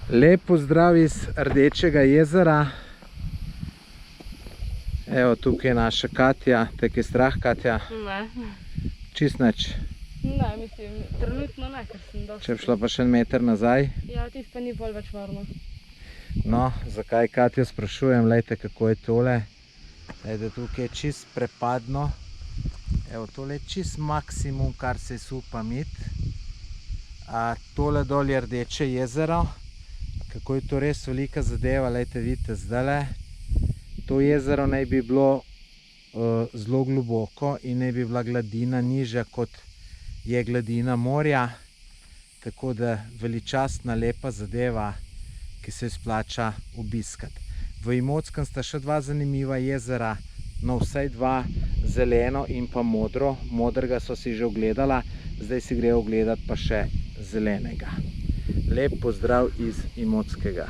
Lep pozdrav iz Rdečega jezera. Evo, tukaj je naša Katja. Tek je strah, Katja? Ne. Čist nič. Ne, mislim, trenutno ne, ker sem dosti. Če bi šla pa še en meter nazaj. Ja, tisto pa ni bolj več varno. No, zakaj Katjo sprašujem, lejte kako je tole. Lejte, tukaj je čist prepadno. Evo, tole je čist maksimum, kar se je upam iti. Tole dol je Rdeče jezero. Kako je to res velika zadeva, lejte, vidite zdajle. To jezero naj bi bilo zelo globoko in naj bi bila gladina nižja, kot je gladina morja. Tako da veličastna, lepa zadeva, ki se splača obiskati. V Imotskem sta še dva zanimiva jezera, no vsaj dva, zeleno in pa modro. Modrega so si že ogledala, zdaj si gre ogledati pa še zelenega. Lep pozdrav iz Imotskega.